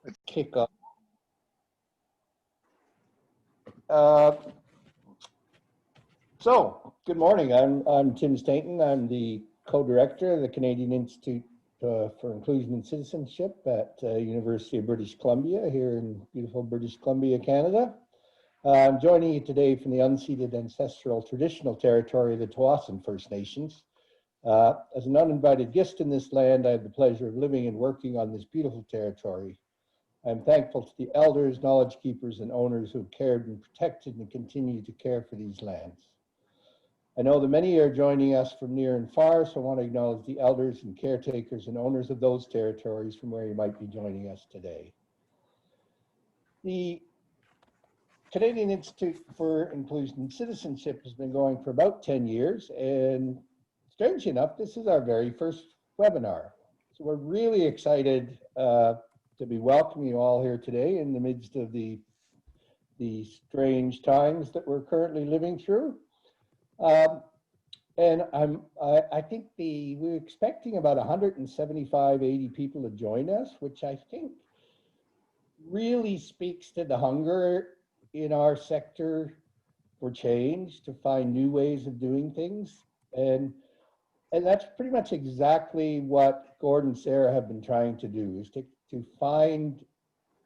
Let's kick off. Good morning. I'm Tim Stainton. I'm the co-director of the Canadian Institute for Inclusion and Citizenship at University of British Columbia here in beautiful British Columbia, Canada. I'm joining you today from the unceded ancestral traditional territory of the Tsawwassen First Nations. As an uninvited guest in this land, I have the pleasure of living and working on this beautiful territory. I'm thankful to the elders, knowledge keepers, and owners who have cared and protected and continue to care for these lands. I know that many are joining us from near and far, so I want to acknowledge the elders and caretakers and owners of those territories from where you might be joining us today. The Canadian Institute for Inclusion and Citizenship has been going for about 10 years, and strangely enough, this is our very first webinar. So we're really excited to be welcoming you all here today in the midst of the strange times that we're currently living through. And I think we're expecting about 175, 80 people to join us, which I think really speaks to the hunger in our sector for change, to find new ways of doing things. And that's pretty much exactly what Gord and Sarah have been trying to do, is to find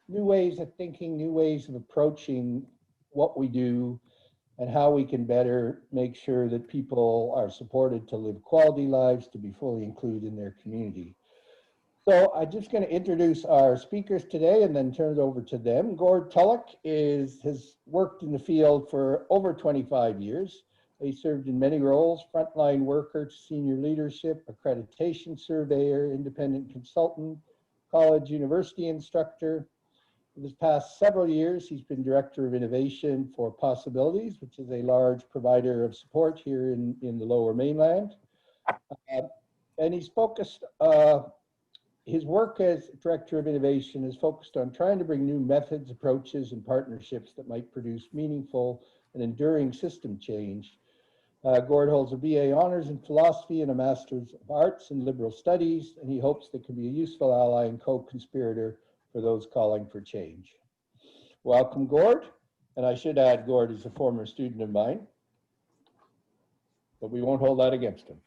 new ways of thinking, new ways of approaching what we do, and how we can better make sure that people are supported to live quality lives, to be fully included in their community. So I'm just going to introduce our speakers today and then turn it over to them. Gord Tulloch has worked in the field for over 25 years. He served in many roles: frontline worker to senior leadership, accreditation surveyor, independent consultant, college university instructor. In his past several years, he's been Director of Innovation for Possibilities, which is a large provider of support here in the Lower Mainland. And he's focused, his work as Director of Innovation is focused on trying to bring new methods, approaches, and partnerships that might produce meaningful and enduring system change. Gord holds a BA Honors in Philosophy and a Master's of Arts in Liberal Studies, and he hopes that can be a useful ally and co-conspirator for those calling for change. Welcome, Gord. And I should add, Gord is a former student of mine, but we won't hold that against him.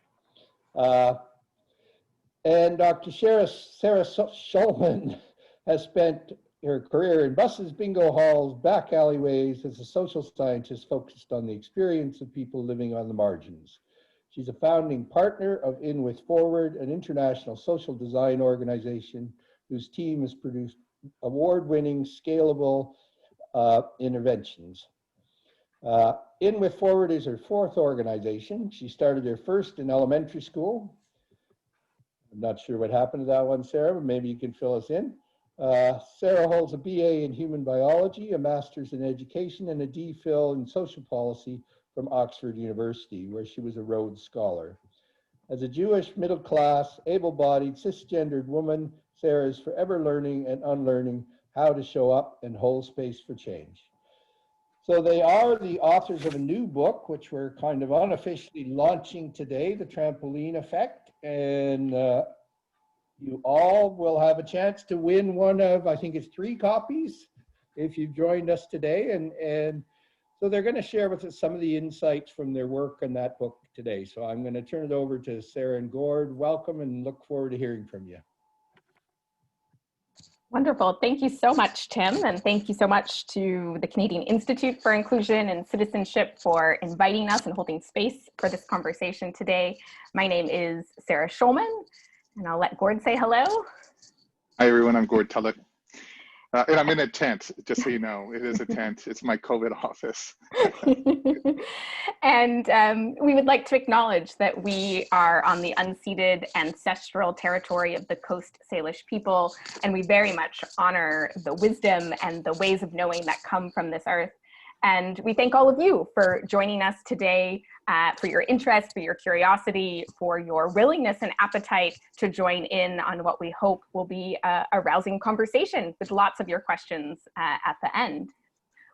And Dr. Sarah Schulman has spent her career in buses, bingo halls, back alleyways as a social scientist focused on the experience of people living on the margins. She's a founding partner of In With Forward, an international social design organization whose team has produced award-winning, scalable interventions. In With Forward is her fourth organization. She started her first in elementary school. I'm not sure what happened to that one, Sarah, but maybe you can fill us in. Sarah holds a BA in Human Biology, a Master's in Education, and a DPhil in Social Policy from Oxford University, where she was a Rhodes Scholar. As a Jewish, middle-class, able-bodied, cisgendered woman, Sarah is forever learning and unlearning how to show up and hold space for change. So they are the authors of a new book, which we're kind of unofficially launching today, The Trampoline Effect. And you all will have a chance to win one of, I think it's 3 copies, if you've joined us today. And so they're going to share with us some of the insights from their work on that book today. So I'm going to turn it over to Sarah and Gord. Welcome, and look forward to hearing from you. Wonderful. Thank you so much, Tim. And thank you so much to the Canadian Institute for Inclusion and Citizenship for inviting us and holding space for this conversation today. My name is Sarah Schulman, and I'll let Gord say hello. Hi, everyone. I'm Gord Tulloch. And I'm in a tent, just so you know. It is a tent. It's my COVID office. And we would like to acknowledge that we are on the unceded ancestral territory of the Coast Salish people, and we very much honor the wisdom and the ways of knowing that come from this earth. And we thank all of you for joining us today, for your interest, for your curiosity, for your willingness and appetite to join in on what we hope will be a rousing conversation with lots of your questions at the end.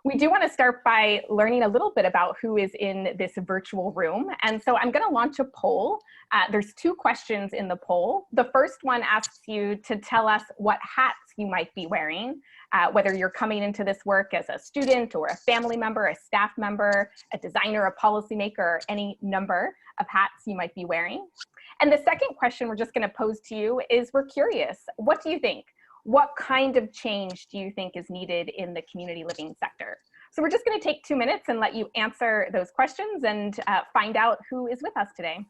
We do want to start by learning a little bit about who is in this virtual room. And so I'm going to launch a poll. There's 2 questions in the poll. The first one asks you to tell us what hats you might be wearing, whether you're coming into this work as a student or a family member, a staff member, a designer, a policymaker, or any number of hats you might be wearing. And the second question we're just going to pose to you is, we're curious, what do you think? What kind of change do you think is needed in the community living sector? So we're just going to take 2 minutes and let you answer those questions and find out who is with us today.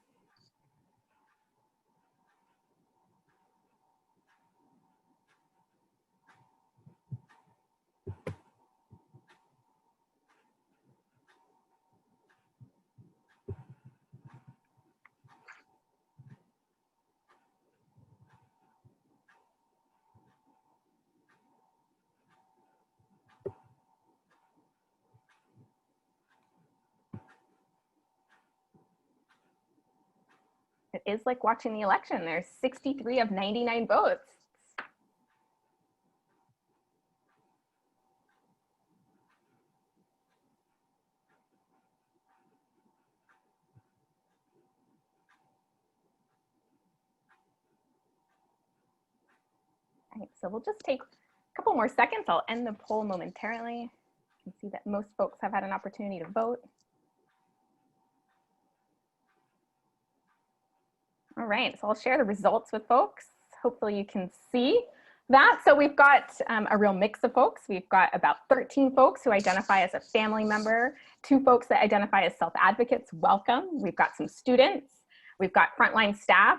It is like watching the election. There's 63 of 99 votes. All right, so we'll just take a couple more seconds. I'll end the poll momentarily. You can see that most folks have had an opportunity to vote. All right, so I'll share the results with folks. Hopefully you can see that. So we've got a real mix of folks. We've got about 13 folks who identify as a family member, 2 folks that identify as self-advocates. Welcome. We've got some students. We've got frontline staff.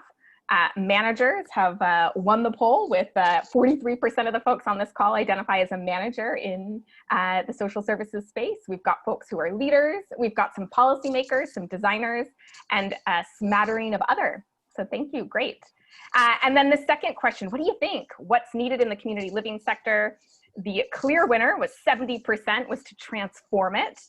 Managers have won the poll with 43% of the folks on this call identify as a manager in the social services space. We've got folks who are leaders. We've got some policymakers, some designers, and a smattering of other. So thank you, great. And then the second question, what do you think? What's needed in the community living sector? The clear winner was 70% was to transform it.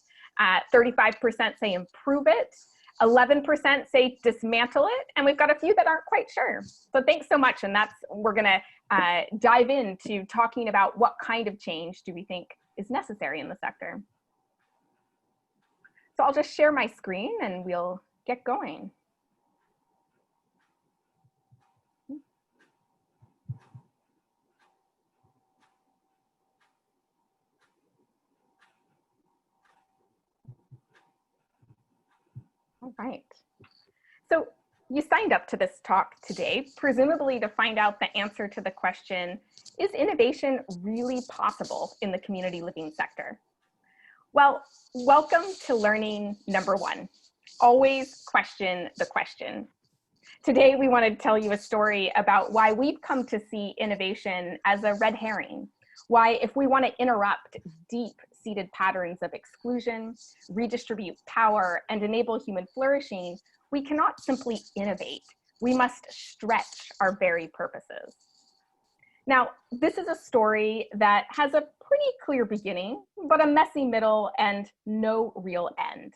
35% say improve it. 11% say dismantle it. And we've got a few that aren't quite sure. So thanks so much. And we're gonna dive into talking about what kind of change do we think is necessary in the sector. So I'll just share my screen and we'll get going. All right. So you signed up to this talk today, presumably to find out the answer to the question, is innovation really possible in the community living sector? Well, welcome to learning number 1. Always question the question. Today, we want to tell you a story about why we've come to see innovation as a red herring. Why, if we want to interrupt deep-seated patterns of exclusion, redistribute power, and enable human flourishing, we cannot simply innovate. We must stretch our very purposes. Now, this is a story that has a pretty clear beginning, but a messy middle and no real end.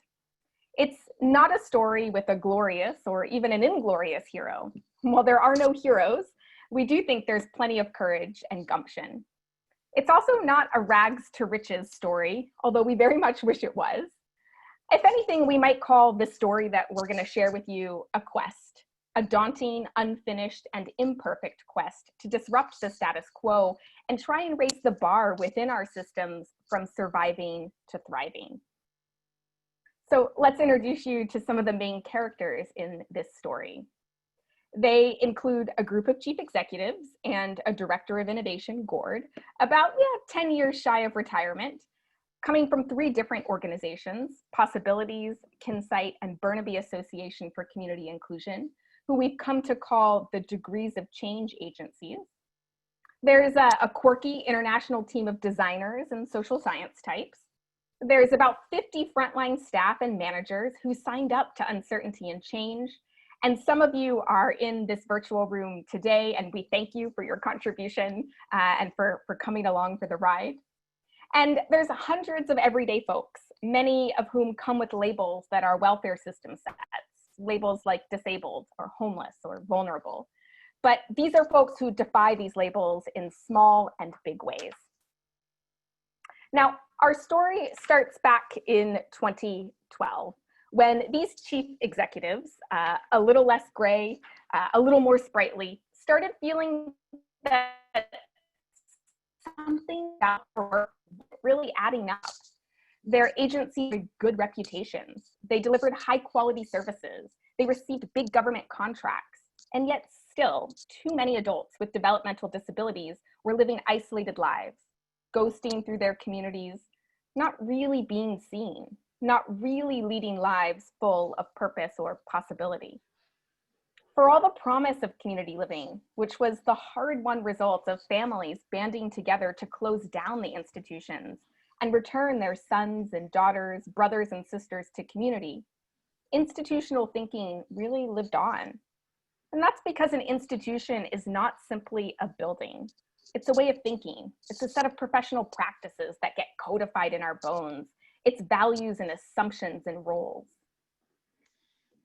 It's not a story with a glorious or even an inglorious hero. While there are no heroes, we do think there's plenty of courage and gumption. It's also not a rags to riches story, although we very much wish it was. If anything, we might call this story that we're going to share with you a quest, a daunting, unfinished, and imperfect quest to disrupt the status quo and try and raise the bar within our systems from surviving to thriving. So let's introduce you to some of the main characters in this story. They include a group of chief executives and a director of innovation, Gord, about 10 years shy of retirement, coming from 3 different organizations, Possibilities, Kinsight, and Burnaby Association for Community Inclusion, who we've come to call the Degrees of Change agencies. There's a quirky international team of designers and social science types. There's about 50 frontline staff and managers who signed up to uncertainty and change. And some of you are in this virtual room today, and we thank you for your contribution and for coming along for the ride. And there's hundreds of everyday folks, many of whom come with labels that our welfare system sets, labels like disabled or homeless or vulnerable. But these are folks who defy these labels in small and big ways. Now, Our story starts back in 2012 when these chief executives, a little less gray, a little more sprightly, started feeling that something about work really adding up. Their agency had good reputations. They delivered high quality services. They received big government contracts. And yet still, too many adults with developmental disabilities were living isolated lives, ghosting through their communities, not really being seen, not really leading lives full of purpose or possibility. For all the promise of community living, which was the hard-won result of families banding together to close down the institutions and return their sons and daughters, brothers and sisters to community, institutional thinking really lived on. And that's because an institution is not simply a building. It's a way of thinking. It's a set of professional practices that get codified in our bones. It's values and assumptions and roles.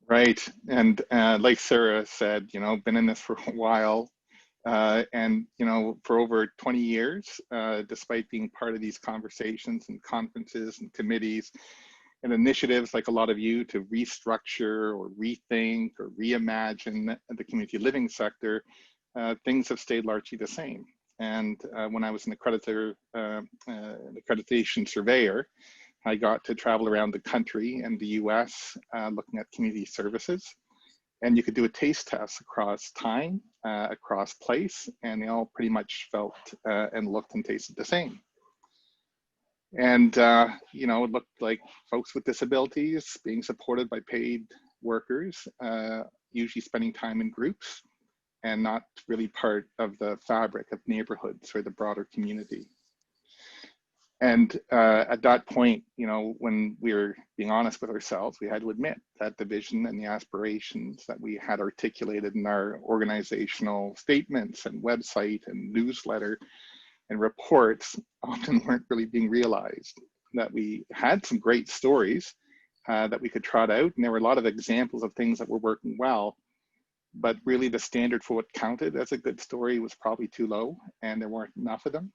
Right. And like Sarah said, you know, been in this for a while. And, you know, for over 20 years, despite being part of these conversations and conferences and committees and initiatives like a lot of you to restructure or rethink or reimagine the community living sector, things have stayed largely the same. And when I was an accreditation surveyor, I got to travel around the country and the US looking at community services. And you could do a taste test across time, across place, and they all pretty much felt and looked and tasted the same. And, you know, it looked like folks with disabilities being supported by paid workers, usually spending time in groups and not really part of the fabric of neighborhoods or the broader community. And at that point, you know, when we were being honest with ourselves, we had to admit that the vision and the aspirations that we had articulated in our organizational statements and website and newsletter and reports often weren't really being realized. That we had some great stories that we could trot out, and there were a lot of examples of things that were working well, but really the standard for what counted as a good story was probably too low, and there weren't enough of them.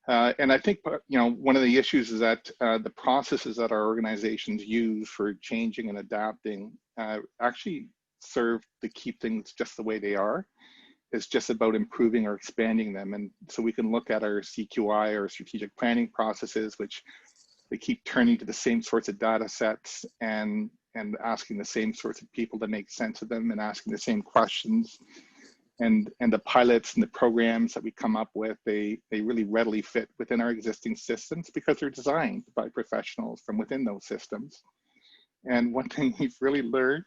And I think, you know, one of the issues is that the processes that our organizations use for changing and adapting actually serve to keep things just the way they are. It's just about improving or expanding them. And so we can look at our CQI or strategic planning processes, which they keep turning to the same sorts of data sets and asking the same sorts of people to make sense of them and asking the same questions. And the pilots and the programs that we come up with, they really readily fit within our existing systems because they're designed by professionals from within those systems. And one thing we've really learned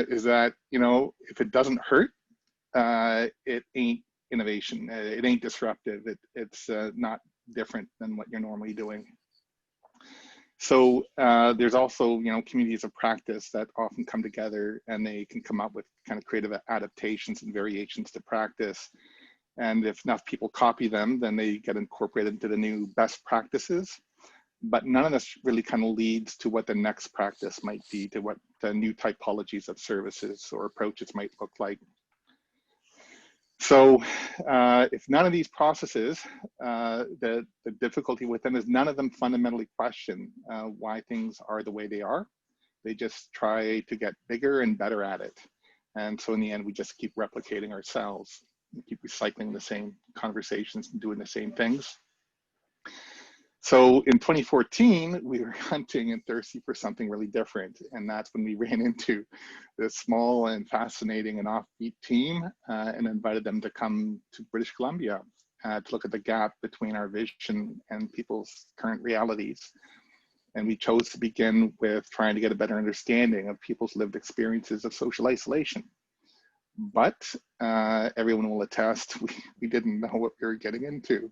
is that, you know, if it doesn't hurt, it ain't innovation. It ain't disruptive. It's not different than what you're normally doing. So there's also, you know, communities of practice that often come together and they can come up with kind of creative adaptations and variations to practice. And if enough people copy them, then they get incorporated into the new best practices. But none of this really kind of leads to what the next practice might be, to what the new typologies of services or approaches might look like. So if none of these processes, the difficulty with them is none of them fundamentally question why things are the way they are. They just try to get bigger and better at it. And so in the end, we just keep replicating ourselves, we keep recycling the same conversations and doing the same things. So in 2014, we were hunting and thirsty for something really different. And that's when we ran into this small and fascinating and offbeat team and invited them to come to British Columbia to look at the gap between our vision and people's current realities. And we chose to begin with trying to get a better understanding of people's lived experiences of social isolation. But everyone will attest, we didn't know what we were getting into.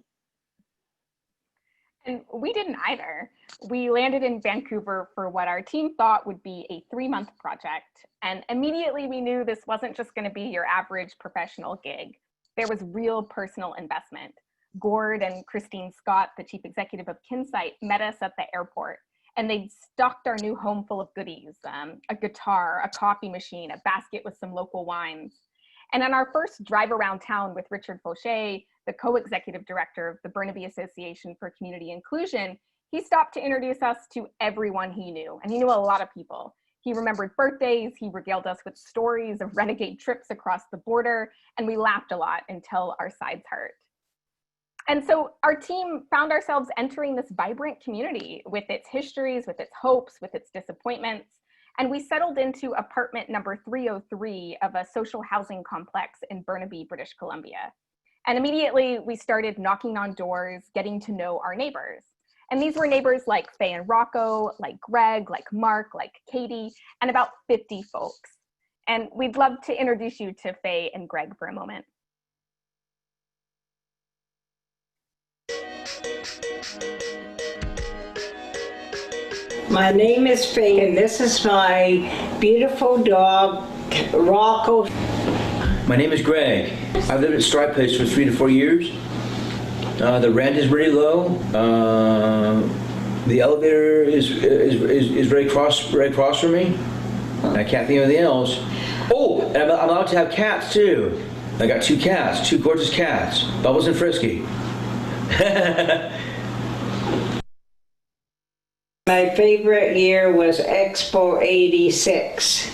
And we didn't either. We landed in Vancouver for what our team thought would be a 3-month project. And immediately we knew this wasn't just going to be your average professional gig. There was real personal investment. Gord and Christine Scott, the chief executive of Kinsight, met us at the airport, and they'd stocked our new home full of goodies, a guitar, a coffee machine, a basket with some local wines. And on our first drive around town with Richard Fauché, the co-executive director of the Burnaby Association for Community Inclusion, he stopped to introduce us to everyone he knew, and he knew a lot of people. He remembered birthdays, he regaled us with stories of renegade trips across the border, and we laughed a lot until our sides hurt. And so our team found ourselves entering this vibrant community with its histories, with its hopes, with its disappointments. And we settled into apartment number 303 of a social housing complex in Burnaby, British Columbia. And immediately we started knocking on doors, getting to know our neighbors. And these were neighbors like Faye and Rocco, like Greg, like Mark, like Katie, and about 50 folks. And we'd love to introduce you to Faye and Greg for a moment. My name is Faye, and this is my beautiful dog, Rocco. My name is Greg. I've lived at Stripe Place for 3 to 4 years. The rent is really low. The elevator is very cross from me. I can't think of anything else. Oh, and I'm allowed to have cats too. I got 2 cats, 2 gorgeous cats, Bubbles and Frisky. My favorite year was Expo 86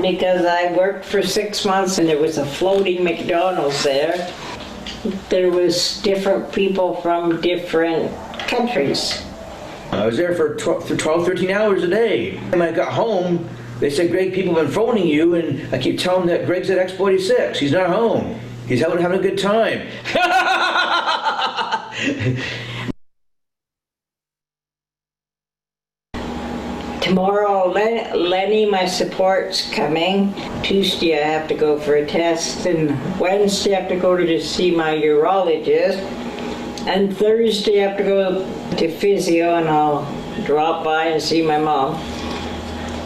because I worked for 6 months and there was a floating McDonald's there. There was different people from different countries. I was there for 12, 13 hours a day. When I got home, they said, Greg, people have been phoning you, and I keep telling them that Greg's at Expo 86. He's not home. He's having a good time. Tomorrow, Lenny, my support's coming. Tuesday, I have to go for a test, and Wednesday, I have to go to see my urologist. And Thursday, I have to go to physio, and I'll drop by and see my mom.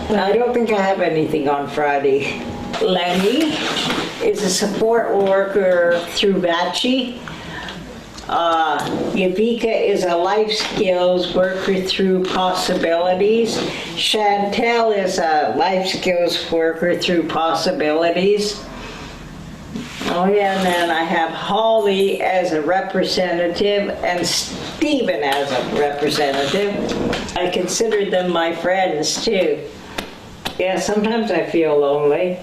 I don't think I have anything on Friday. Lenny is a support worker through VACHI. Yavika is a life skills worker through Possibilities. Chantel is a life skills worker through Possibilities. Oh yeah, and then I have Holly as a representative and Stephen as a representative. I consider them my friends too. Yeah, sometimes I feel lonely,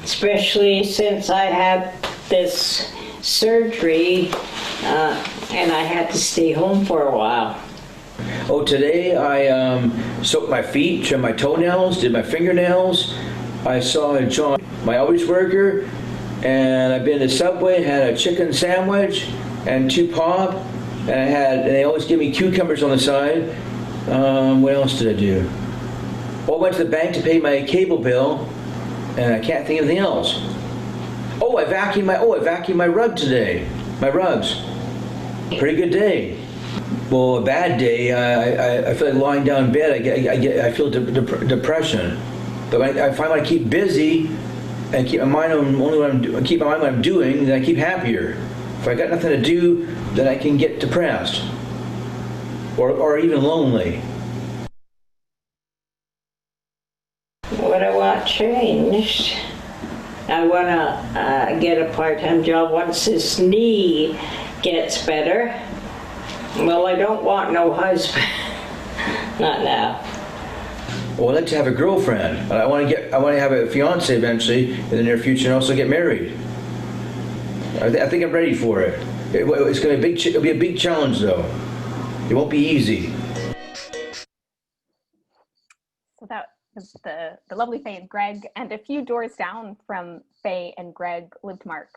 especially since I had this surgery and I had to stay home for a while. Oh, today I soaked my feet, trimmed my toenails, did my fingernails. I saw John, my outreach worker, and I've been to Subway, had a chicken sandwich and 2 pop, and they always give me cucumbers on the side. What else did I do? Oh, I went to the bank to pay my cable bill, and I can't think of anything else. Oh, I vacuumed my rug today. My rugs. Pretty good day. Well, a bad day, I feel like lying down in bed. I feel depression. But I find when I keep busy and keep my mind on what I'm doing, then I keep happier. If I got nothing to do, then I can get depressed or even lonely. What I want changed, I want to get a part-time job once this knee gets better. Well, I don't want no husband. Not now. Well, I'd like to have a girlfriend, and I want to have a fiance eventually in the near future, and also get married. I think I'm ready for it. It's going to it'll be a big challenge, though. It won't be easy. So that was the lovely Faye and Greg, and a few doors down from Faye and Greg lived Mark.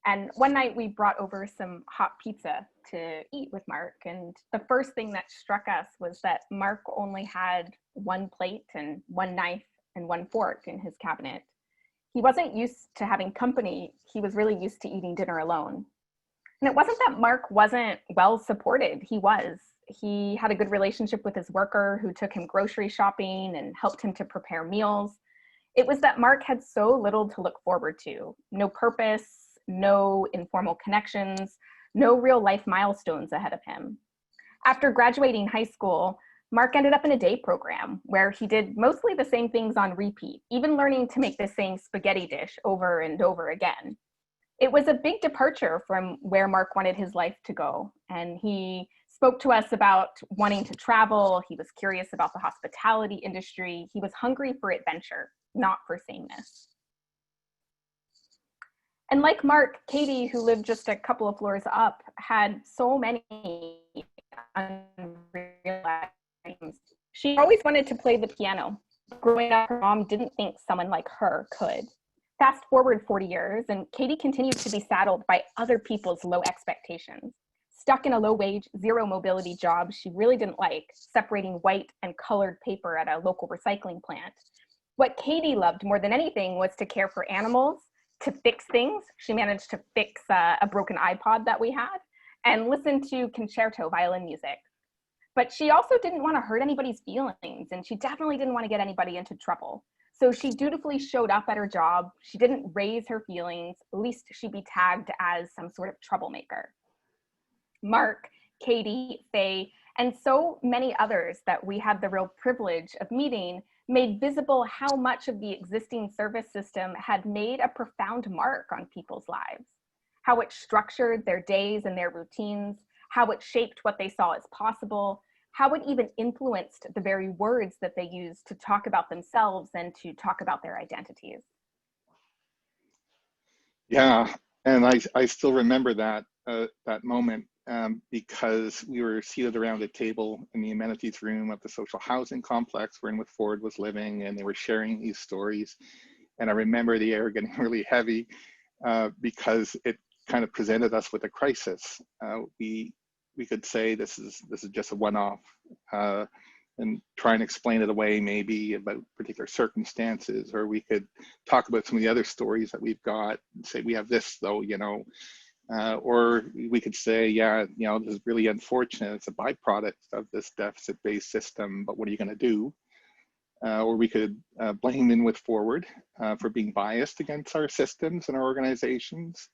And one night we brought over some hot pizza to eat with Mark, and the first thing that struck us was that Mark only had 1 plate and 1 knife and 1 fork in his cabinet. He wasn't used to having company. He was really used to eating dinner alone. And it wasn't that Mark wasn't well supported. He was. He had a good relationship with his worker who took him grocery shopping and helped him to prepare meals. It was that Mark had so little to look forward to. No purpose, no informal connections, no real life milestones ahead of him. After graduating high school, Mark ended up in a day program where he did mostly the same things on repeat, even learning to make the same spaghetti dish over and over again. It was a big departure from where Mark wanted his life to go. And he spoke to us about wanting to travel. He was curious about the hospitality industry. He was hungry for adventure, not for sameness. And like Mark, Katie, who lived just a couple of floors up, had so many unrealized dreams. She always wanted to play the piano. Growing up, her mom didn't think someone like her could. Fast forward 40 years, and Katie continued to be saddled by other people's low expectations. Stuck in a low-wage, zero mobility job she really didn't like, separating white and colored paper at a local recycling plant. What Katie loved more than anything was to care for animals, to fix things. She managed to fix a broken iPod that we had, and listen to concerto violin music. But she also didn't want to hurt anybody's feelings, and she definitely didn't want to get anybody into trouble. So she dutifully showed up at her job. She didn't raise her feelings, lest she be tagged as some sort of troublemaker. Mark, Katie, Faye, and so many others that we had the real privilege of meeting made visible how much of the existing service system had made a profound mark on people's lives, how it structured their days and their routines, how it shaped what they saw as possible, how it even influenced the very words that they used to talk about themselves and to talk about their identities. Yeah, and I still remember that that moment because we were seated around a table in the amenities room of the social housing complex where Inwood Ford was living, and they were sharing these stories. And I remember the air getting really heavy because it kind of presented us with a crisis. We could say this is just a one-off and try and explain it away maybe about particular circumstances, or we could talk about some of the other stories that we've got and say we have this though, you know, or we could say, yeah, you know, this is really unfortunate. It's a byproduct of this deficit-based system, but what are you going to do? Or we could blame Inwood Forward for being biased against our systems and our organizations,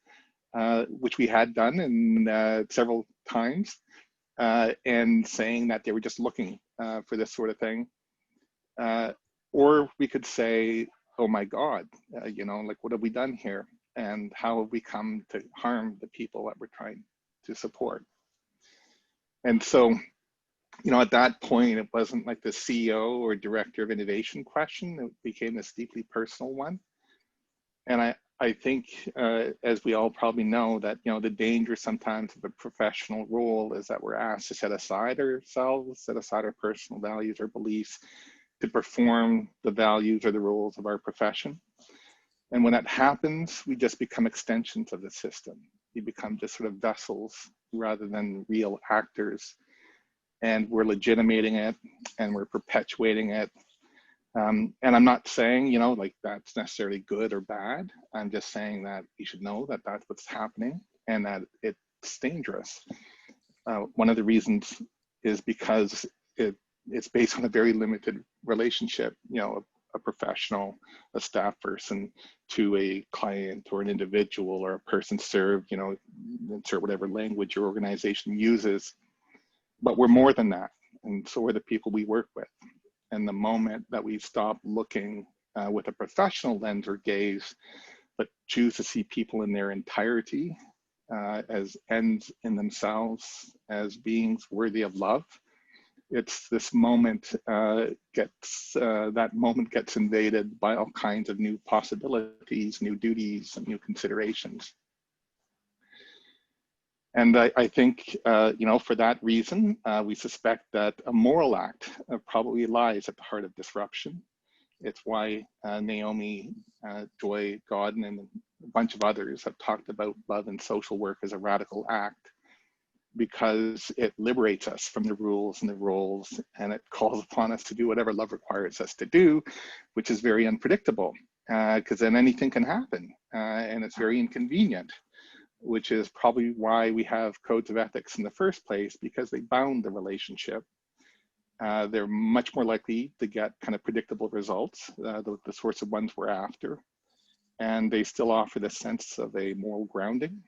which we had done in several times, and saying that they were just looking for this sort of thing. Or we could say, oh my God, you know, like what have we done here? And how have we come to harm the people that we're trying to support? And so, you know, at that point, it wasn't like the CEO or director of innovation question. It became this deeply personal one. And I think, as we all probably know, that, you know, the danger sometimes of a professional role is that we're asked to set aside ourselves, set aside our personal values or beliefs to perform the values or the roles of our profession. And when that happens, we just become extensions of the system. We become just sort of vessels rather than real actors. And we're legitimating it and we're perpetuating it. And I'm not saying, you know, like that's necessarily good or bad. I'm just saying that you should know that that's what's happening and that it's dangerous. One of the reasons is because it's based on a very limited relationship, you know, a professional, a staff person to a client or an individual or a person served, you know, insert whatever language your organization uses. But we're more than that. And so are the people we work with. And the moment that we stop looking with a professional lens or gaze, but choose to see people in their entirety as ends in themselves, as beings worthy of love, it's this moment that moment gets invaded by all kinds of new possibilities, new duties, and new considerations. And I think, you know, for that reason, we suspect that a moral act probably lies at the heart of disruption. It's why Naomi, Joy, Godden, and a bunch of others have talked about love and social work as a radical act, because it liberates us from the rules and the roles, and it calls upon us to do whatever love requires us to do, which is very unpredictable, because then anything can happen, and it's very inconvenient, which is probably why we have codes of ethics in the first place, because they bound the relationship. They're much more likely to get kind of predictable results, the sorts of ones we're after, and they still offer the sense of a moral grounding.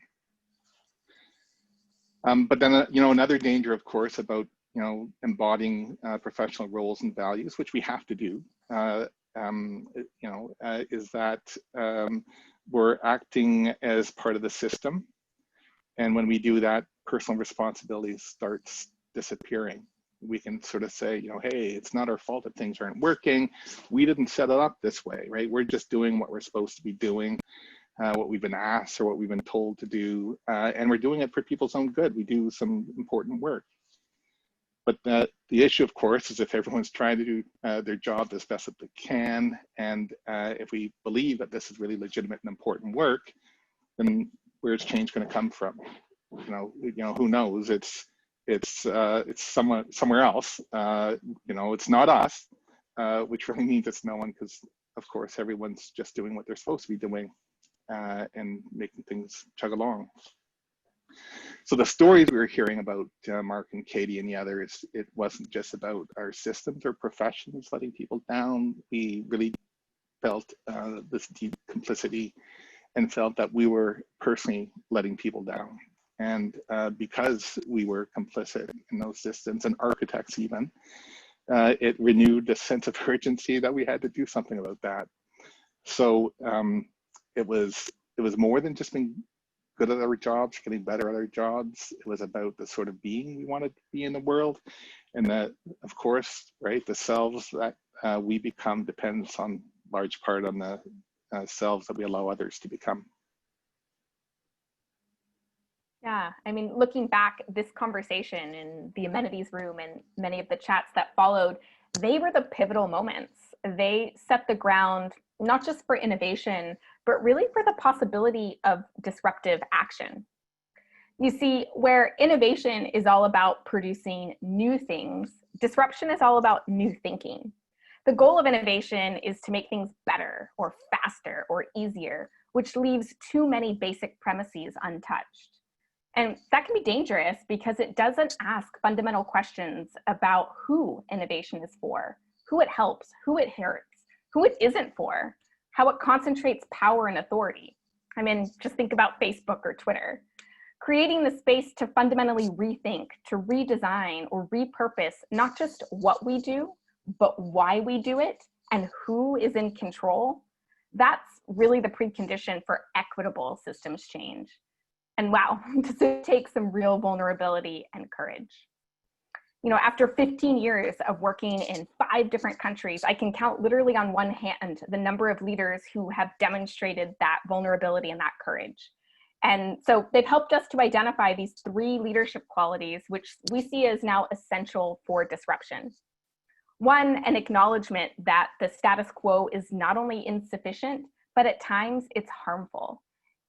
But then, you know, another danger, of course, about, you know, embodying professional roles and values, which we have to do, you know, is that we're acting as part of the system. And when we do that, personal responsibility starts disappearing. We can sort of say, you know, hey, it's not our fault that things aren't working. We didn't set it up this way, right? We're just doing what we're supposed to be doing, what we've been asked or what we've been told to do. And we're doing it for people's own good. We do some important work. But the issue, of course, is if everyone's trying to do their job as best as they can, and if we believe that this is really legitimate and important work, then where's change going to come from? You know, who knows? It's somewhere else. You know, it's not us, which really means it's no one, because of course everyone's just doing what they're supposed to be doing and making things chug along. So the stories we were hearing about Mark and Katie and the others, it wasn't just about our systems or professions letting people down. We really felt this deep complicity and felt that we were personally letting people down. And because we were complicit in those systems and architects even, it renewed the sense of urgency that we had to do something about that. So it was more than just being good at our jobs, getting better at our jobs. It was about the sort of being we wanted to be in the world. And that, of course, right, the selves that we become depends on large part on the selves that we allow others to become. Yeah, I mean, looking back, this conversation in the amenities room and many of the chats that followed, they were the pivotal moments. They set the ground, not just for innovation, but really for the possibility of disruptive action. You see, where innovation is all about producing new things, disruption is all about new thinking. The goal of innovation is to make things better or faster or easier, which leaves too many basic premises untouched. And that can be dangerous because it doesn't ask fundamental questions about who innovation is for, who it helps, who it hurts, who it isn't for, how it concentrates power and authority. I mean, just think about Facebook or Twitter. Creating the space to fundamentally rethink, to redesign or repurpose not just what we do, but why we do it and who is in control, that's really the precondition for equitable systems change. And wow, does it take some real vulnerability and courage. You know, after 15 years of working in 5 different countries, I can count literally on one hand the number of leaders who have demonstrated that vulnerability and that courage. And so they've helped us to identify these 3 leadership qualities, which we see as now essential for disruption. 1, an acknowledgement that the status quo is not only insufficient, but at times it's harmful.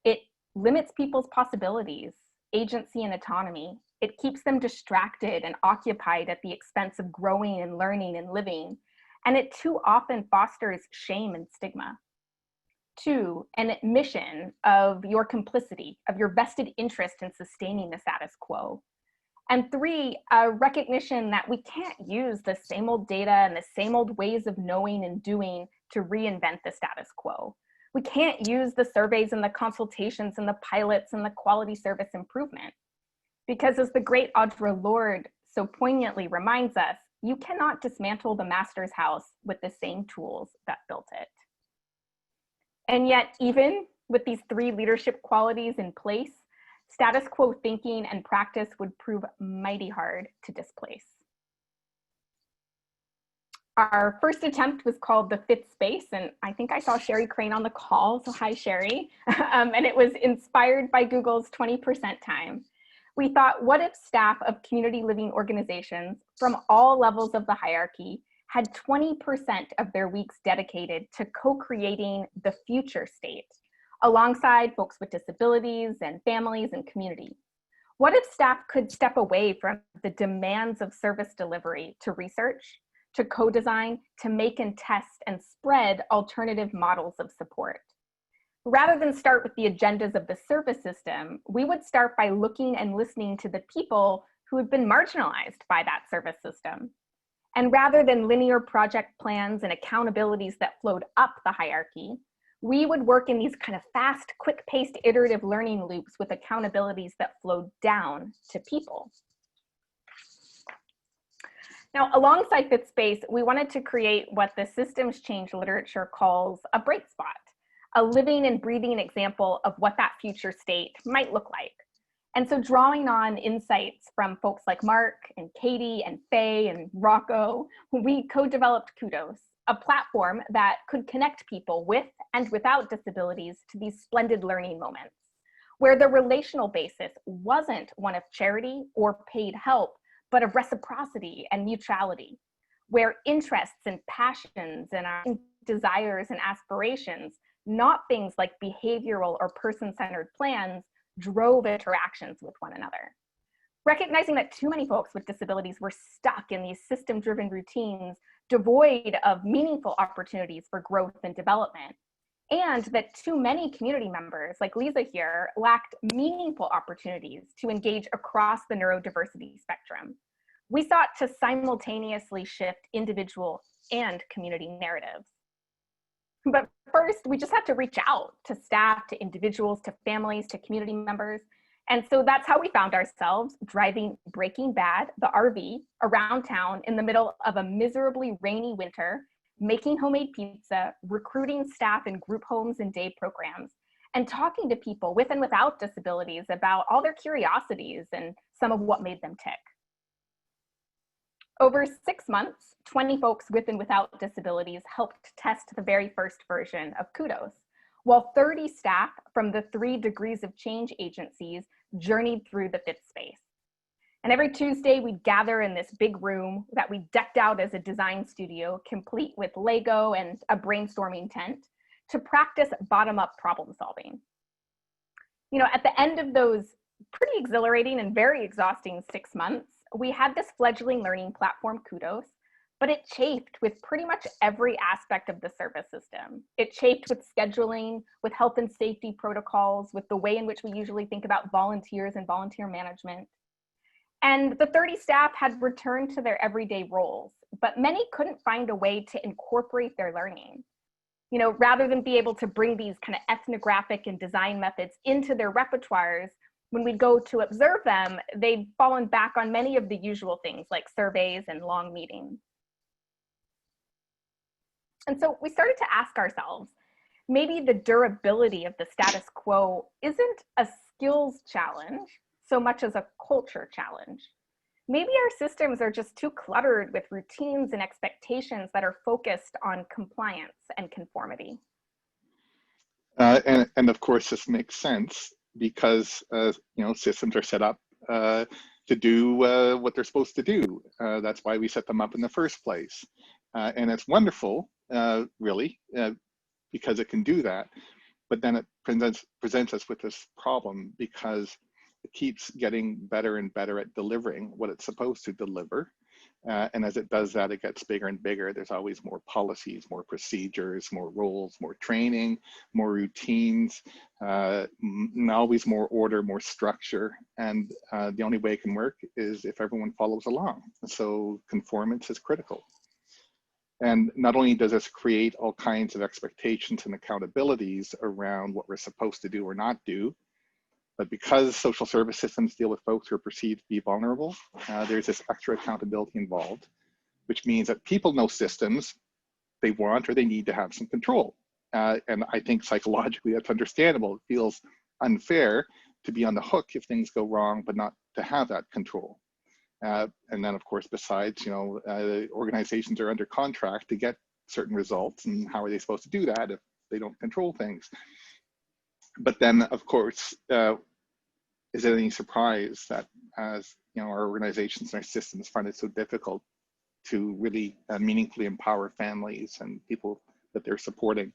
It limits people's possibilities, agency, and autonomy. It keeps them distracted and occupied at the expense of growing and learning and living. And it too often fosters shame and stigma. 2, an admission of your complicity, of your vested interest in sustaining the status quo. And 3, a recognition that we can't use the same old data and the same old ways of knowing and doing to reinvent the status quo. We can't use the surveys and the consultations and the pilots and the quality service improvement. Because as the great Audre Lorde so poignantly reminds us, you cannot dismantle the master's house with the same tools that built it. And yet, even with these 3 leadership qualities in place, status quo thinking and practice would prove mighty hard to displace. Our first attempt was called the 5th Space, and I think I saw Sherry Crane on the call, so hi Sherry. And it was inspired by Google's 20% time. We thought, what if staff of community living organizations from all levels of the hierarchy had 20% of their weeks dedicated to co-creating the future state, alongside folks with disabilities and families and community? What if staff could step away from the demands of service delivery to research, to co-design, to make and test and spread alternative models of support? Rather than start with the agendas of the service system, we would start by looking and listening to the people who have been marginalized by that service system. And rather than linear project plans and accountabilities that flowed up the hierarchy, we would work in these kind of fast, quick-paced, iterative learning loops with accountabilities that flowed down to people. Now, alongside 5th Space, we wanted to create what the systems change literature calls a bright spot, a living and breathing example of what that future state might look like. And so drawing on insights from folks like Mark and Katie and Faye and Rocco, we co-developed Kudos, a platform that could connect people with and without disabilities to these splendid learning moments, where the relational basis wasn't one of charity or paid help, but of reciprocity and mutuality, where interests and passions and our desires and aspirations, not things like behavioral or person-centered plans, drove interactions with one another. Recognizing that too many folks with disabilities were stuck in these system-driven routines devoid of meaningful opportunities for growth and development, and that too many community members, like Lisa here, lacked meaningful opportunities to engage across the neurodiversity spectrum. We sought to simultaneously shift individual and community narratives. But first, we just had to reach out to staff, to individuals, to families, to community members. And so that's how we found ourselves driving Breaking Bad, the RV, around town in the middle of a miserably rainy winter, making homemade pizza, recruiting staff in group homes and day programs, and talking to people with and without disabilities about all their curiosities and some of what made them tick. Over 6 months, 20 folks with and without disabilities helped test the very first version of Kudos, while 30 staff from the 3 Degrees of Change agencies journeyed through the fifth space. And every Tuesday, we'd gather in this big room that we decked out as a design studio, complete with Lego and a brainstorming tent, to practice bottom-up problem solving. You know, at the end of those pretty exhilarating and very exhausting 6 months, we had this fledgling learning platform, Kudos, but it chafed with pretty much every aspect of the service system. It chafed with scheduling, with health and safety protocols, with the way in which we usually think about volunteers and volunteer management. And the 30 staff had returned to their everyday roles, but many couldn't find a way to incorporate their learning. You know, rather than be able to bring these kind of ethnographic and design methods into their repertoires, when we'd go to observe them, they'd fallen back on many of the usual things like surveys and long meetings. And so we started to ask ourselves, maybe the durability of the status quo isn't a skills challenge so much as a culture challenge. Maybe our systems are just too cluttered with routines and expectations that are focused on compliance and conformity. And of course, this makes sense because you know, systems are set up to do what they're supposed to do. That's why we set them up in the first place. And it's wonderful, really, because it can do that. But then it presents us with this problem because it keeps getting better and better at delivering what it's supposed to deliver. And as it does that, it gets bigger and bigger. There's always more policies, more procedures, more rules, more training, more routines, and always more order, more structure. And the only way it can work is if everyone follows along. So conformance is critical. And not only does this create all kinds of expectations and accountabilities around what we're supposed to do or not do, but because social service systems deal with folks who are perceived to be vulnerable, there's this extra accountability involved, which means that people know systems, they want or they need to have some control. And I think psychologically that's understandable. It feels unfair to be on the hook if things go wrong, but not to have that control. And then of course, besides, you know, organizations are under contract to get certain results, and how are they supposed to do that if they don't control things? But then of course, is it any surprise that as you know, our organizations and our systems find it so difficult to really meaningfully empower families and people that they're supporting?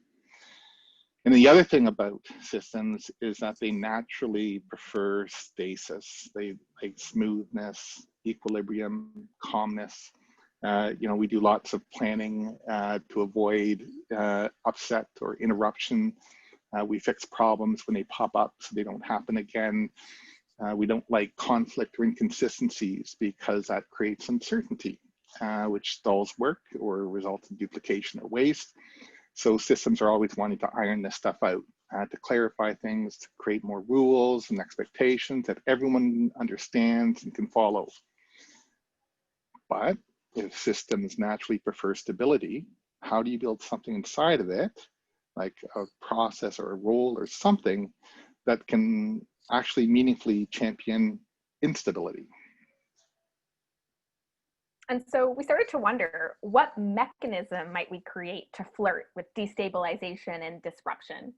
And the other thing about systems is that they naturally prefer stasis. They like smoothness, equilibrium, calmness. You know, we do lots of planning to avoid upset or interruption. We fix problems when they pop up so they don't happen again. We don't like conflict or inconsistencies because that creates uncertainty, which stalls work or results in duplication or waste. So systems are always wanting to iron this stuff out, to clarify things, to create more rules and expectations that everyone understands and can follow. But if systems naturally prefer stability, how do you build something inside of it like a process or a role or something that can actually meaningfully champion instability. And so we started to wonder, what mechanism might we create to flirt with destabilization and disruption?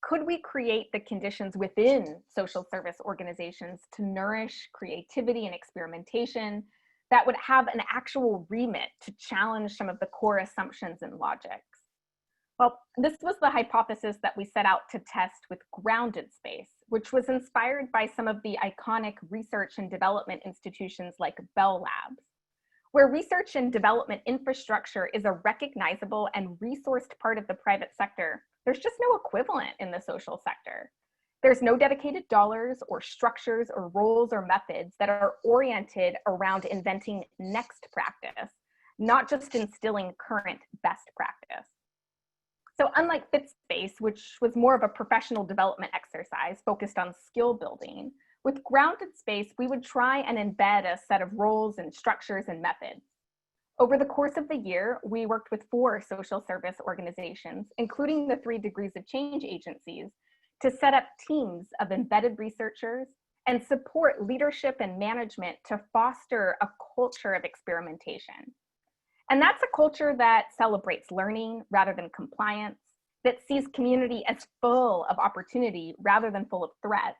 Could we create the conditions within social service organizations to nourish creativity and experimentation that would have an actual remit to challenge some of the core assumptions and logics? Well, this was the hypothesis that we set out to test with grounded space, which was inspired by some of the iconic research and development institutions like Bell Labs, where research and development infrastructure is a recognizable and resourced part of the private sector. There's just no equivalent in the social sector. There's no dedicated dollars or structures or roles or methods that are oriented around inventing next practice, not just instilling current best practice. So unlike FitSpace, which was more of a professional development exercise focused on skill building, with grounded space, we would try and embed a set of roles and structures and methods. Over the course of the year, we worked with 4 social service organizations, including the 3 Degrees of Change agencies, to set up teams of embedded researchers and support leadership and management to foster a culture of experimentation. And that's a culture that celebrates learning rather than compliance, that sees community as full of opportunity rather than full of threats,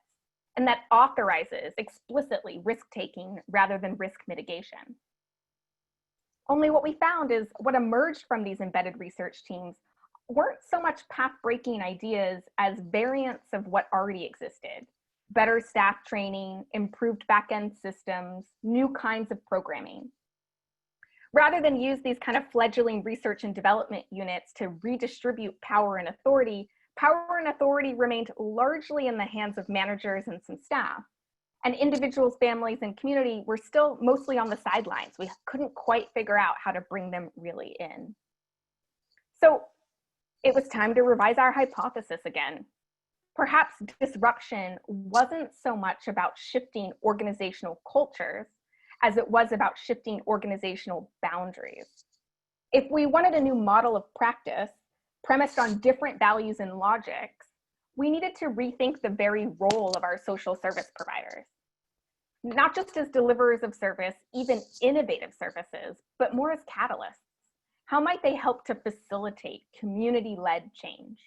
and that authorizes explicitly risk-taking rather than risk mitigation. Only what we found is what emerged from these embedded research teams weren't so much path-breaking ideas as variants of what already existed: better staff training, improved back-end systems, new kinds of programming. Rather than use these kind of fledgling research and development units to redistribute power and authority remained largely in the hands of managers and some staff. And individuals, families, and community were still mostly on the sidelines. We couldn't quite figure out how to bring them really in. So it was time to revise our hypothesis again. Perhaps disruption wasn't so much about shifting organizational cultures as it was about shifting organizational boundaries. If we wanted a new model of practice premised on different values and logics, we needed to rethink the very role of our social service providers, not just as deliverers of service, even innovative services, but more as catalysts. How might they help to facilitate community-led change?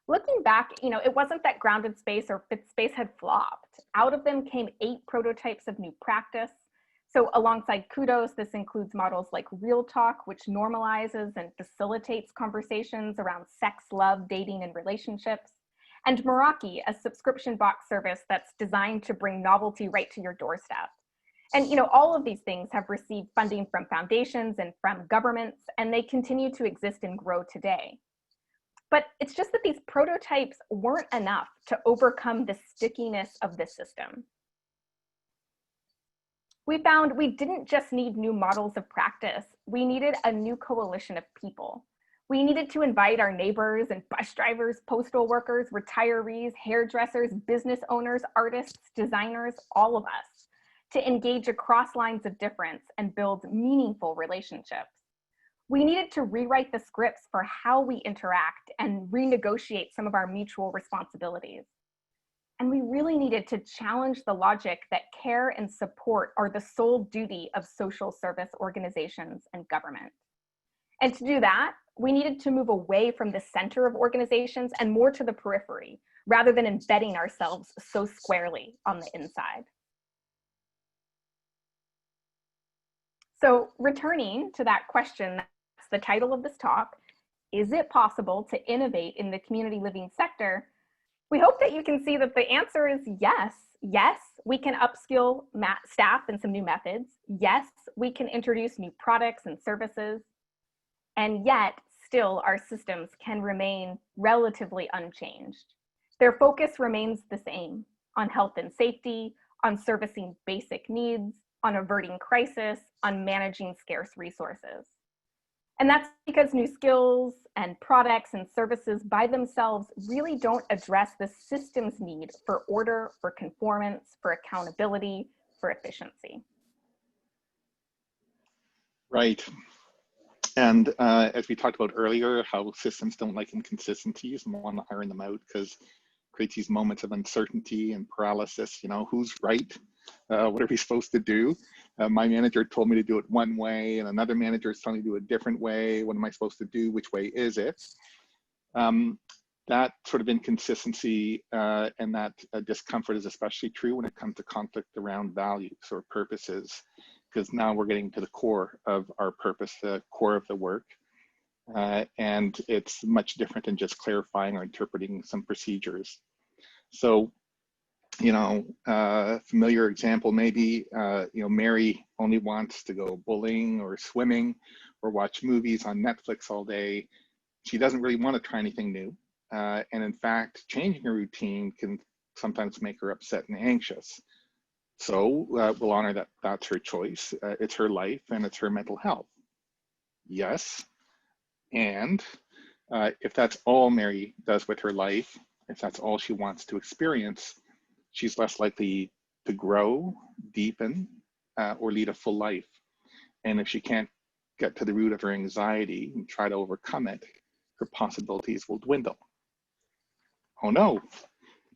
Looking back, it wasn't that grounded space or FitSpace had flopped. Out of them came 8 prototypes of new practice. So alongside Kudos, this includes models like Real Talk, which normalizes and facilitates conversations around sex, love, dating, and relationships, and Meraki, a subscription box service that's designed to bring novelty right to your doorstep. And all of these things have received funding from foundations and from governments, and they continue to exist and grow today. But it's just that these prototypes weren't enough to overcome the stickiness of the system. We found we didn't just need new models of practice, we needed a new coalition of people. We needed to invite our neighbors and bus drivers, postal workers, retirees, hairdressers, business owners, artists, designers, all of us, to engage across lines of difference and build meaningful relationships. We needed to rewrite the scripts for how we interact and renegotiate some of our mutual responsibilities. And we really needed to challenge the logic that care and support are the sole duty of social service organizations and government. And to do that, we needed to move away from the center of organizations and more to the periphery, rather than embedding ourselves so squarely on the inside. So returning to that question, that's the title of this talk, is it possible to innovate in the community living sector? We hope that you can see that the answer is yes. Yes, we can upskill staff in some new methods. Yes, we can introduce new products and services. And yet, still, our systems can remain relatively unchanged. Their focus remains the same: on health and safety, on servicing basic needs, on averting crisis, on managing scarce resources. And that's because new skills and products and services by themselves really don't address the system's need for order, for conformance, for accountability, for efficiency. Right. And as we talked about earlier, how systems don't like inconsistencies and want to iron them out because it creates these moments of uncertainty and paralysis. You know, who's right? What are we supposed to do? My manager told me to do it one way, and another manager is telling me to do it a different way. What am I supposed to do? Which way is it? That sort of inconsistency and that discomfort is especially true when it comes to conflict around values or purposes, because now we're getting to the core of our purpose, the core of the work. And it's much different than just clarifying or interpreting some procedures. So, you know, familiar example, maybe, you know, Mary only wants to go bowling or swimming or watch movies on Netflix all day. She doesn't really want to try anything new. And in fact, changing her routine can sometimes make her upset and anxious. So we'll honor that that's her choice. It's her life and it's her mental health. Yes. And if that's all Mary does with her life, if that's all she wants to experience, she's less likely to grow, deepen, or lead a full life. And if she can't get to the root of her anxiety and try to overcome it, her possibilities will dwindle. Oh no,